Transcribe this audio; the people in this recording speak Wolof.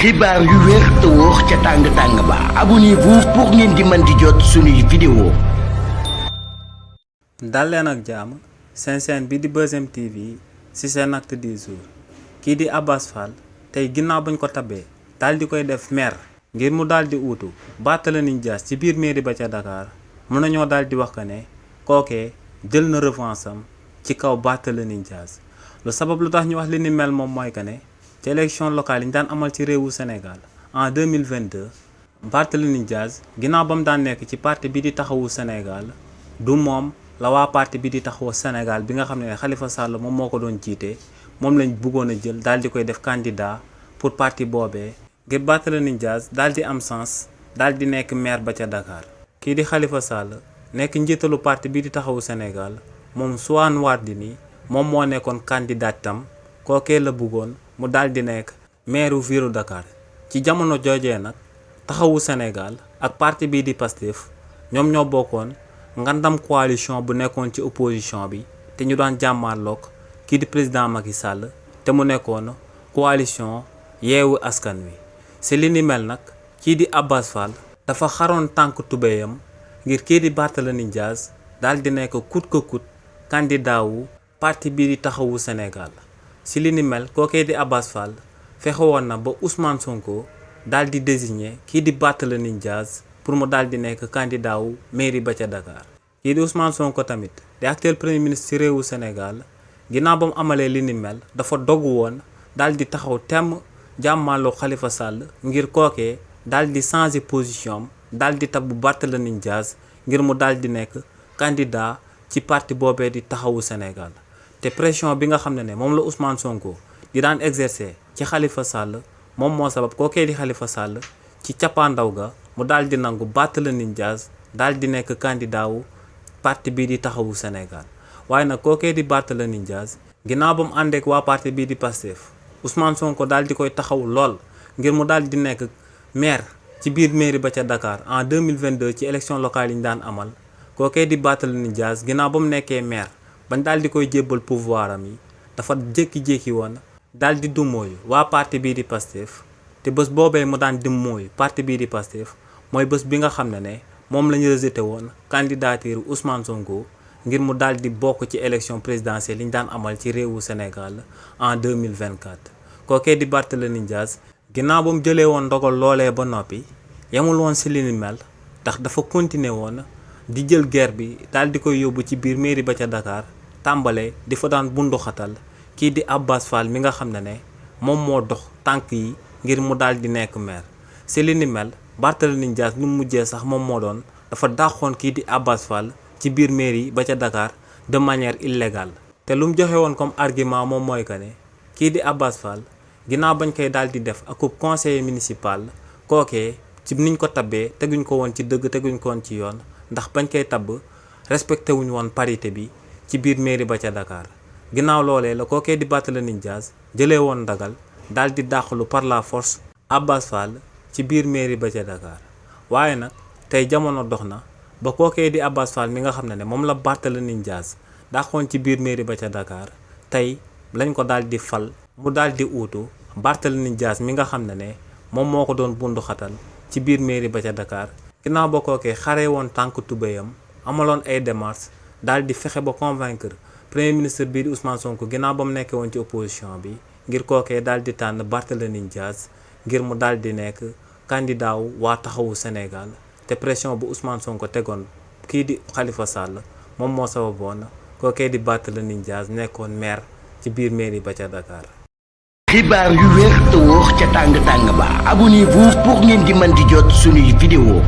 xibaar yu wér te wóor ca tàng ba abonnez-vous pour ngeen di mën di jot suñuy vidéo. dal leen ak jàmm seen chaîne bi di Buzz M TV ci seen acte du jour kii di Abass Fall tey ginnaaw bañ ko tabee daal di koy def maire ngir mu daal di uutu Barthélémy Dias ci biir mairie ba ca Dakar mën nañoo daal di wax que ne kookee jël na revanche am ci kaw Barthélémy Dias lu sabab lu tax ñu wax li ni mel moom mooy que ne ci élection locale yi ñu daan amal ci réewu Sénégal en 2022 Barthélémy Dias ginnaaw ba mu daan nekk ci parti bi di taxawu Sénégal du moom la waa parti bi di taxawu Sénégal bi nga xam ne Khalifa Sall moom moo ko doon jiite moom lañ bëggoon a jël daal di koy def candidat pour parti boobee ngir Barthélémy Dias daal di am sens daal di nekk maire ba ca Dakar. kii di Khalifa Sall nekk njiitalu parti bi di taxawu Sénégal moom Soham Wardini moom moo nekkoon candidat tam kookee la bëggoon mu daal di nekk maire ville Dakar ci jamono joojee nag taxawu Sénégal ak parti bii di Pastef ñoom ñoo bokkoon ngandam coalition bu nekkoon ci opposition bi te ñu daan jàmmaarloog kii di président Macky Sall te mu nekkoon coalition yeewu askan wi si li ni mel nag kii di Abass Fall dafa xaroon tànk tubéyam ngir kii di Barthélémy Dias daal di nekk coûte que coûte candidat wu parti bii di taxawu Sénégal. si li ni mel kookee di Abass Fall fexe woon na ba Ousmane Sonko daal di désigner kii di Barthélémy Dias pour mu daal di nekk candidat wu mairie ba ca Dakar. kii di Ousmane Sonko tamit di actuel premier ministre ci réewu Sénégal ginnaaw ba mu amalee li ni mel dafa dogu woon daal di taxaw temm jàmmaloo Khalifa Sall ngir kookee daal di changer position am daal di tabbu Barthélémy Dias ngir mu daal di nekk candidat ci parti boobee di taxawu Sénégal. te pression bi nga xam ne moom la Ousmane Sonko di daan exercer ci Khalifa Sall moom moo sabab kookee di Khalifa Sall ci cappaandaw ga mu daal di nangu Barthélémy Dias daal di nekk candidat wu parti bii di taxawu Sénégal. waaye nag kookee di Barthélémy Dias ginnaaw ba mu àndeek waa parti bii di Pastef Ousmane Sonko daal di koy taxaw lool ngir mu daal di nekk maire ci biir mairie ba ca Dakar en 2022 ci élection locale yi ñu daan amal kookee di Barthélémy Dias ginnaaw ba mu nekkee maire. bañ daal di koy jébbal pouvoir am yi dafa jékki-jékki woon daal di dummóoyu waa parti bii di Pastef te bés boobee mu daan dummóoyu parti bii di Pastef mooy bés bi nga xam ne moom la ñu rejeté woon candidature Ousmane Sonko ngir mu daal di bokk ci élection présidentielle yi ñu daan amal ci réewu Sénégal en 2024. kookee di Barthélémy Dias ginnaaw ba mu jëlee woon ndogal loolee ba noppi yemul woon si li ni mel ndax dafa continuer woon di jël guerre bi daal di koy yóbbu ci biir mairie ba ca Dakar. tàmbale di fa daan bunduxatal kii di Abass Fall mi nga xam ne moom moo dox tànk yi ngir mu daal di nekk maire si li ni mel Barthélémy Dias nu mu mujjee sax moom moo doon dafa dàqoon kii di Abass Fall ci biir mairie ba ca Dakar de manière illégale. te lu mu joxe woon comme argument moom mooy que ne kii di Abass Fall ginnaaw bañ koy daal di def ak conseiller municipal kookee ci niñ ko tabbee teguñ ko woon ci dëgg teguñ ko woon ci yoon ndax bañ koy tabb respecté wuñ woon parité bi. ci biir mairie ba ca Dakar ginnaaw loolee la kookee di Barthélémy Dias jëlee woon ndagal daal di dàqalu par la force Abass Fall ci biir mairie ba ca Dakar waaye nag tey jamono dox na ba kookee di Abass Fall mi nga xam ne moom la Barthélémy Dias dàqoon ci biir mairie ba ca Dakar tey lañ ko daal di fal mu daal di uutu Barthélémy Dias mi nga xam ne moom moo ko doon bundu xatal ci biir mairie ba ca Dakar ginnaaw ba kookee xaree woon tànk tubéyam amaloon ay démarches. daal di fexe ba convaincre premier ministre bii di Ousmane Sonko ginnaaw ba mu nekkee woon ci opposition bi ngir kookee daal di tànn Barthélémy Dias ngir mu daal di nekk candidat wu waa taxawu Sénégal te pression bu Ousmane Sonko tegoon kii di Khalifa Sall moom moo sababoon kookee di Barthélémy Dias nekkoon maire ci biir mairie ba ca Dakar. xibaar yu wér te wóor ca tàng ba abonnez-vous pour ngeen di mën di jot suñuy vidéo.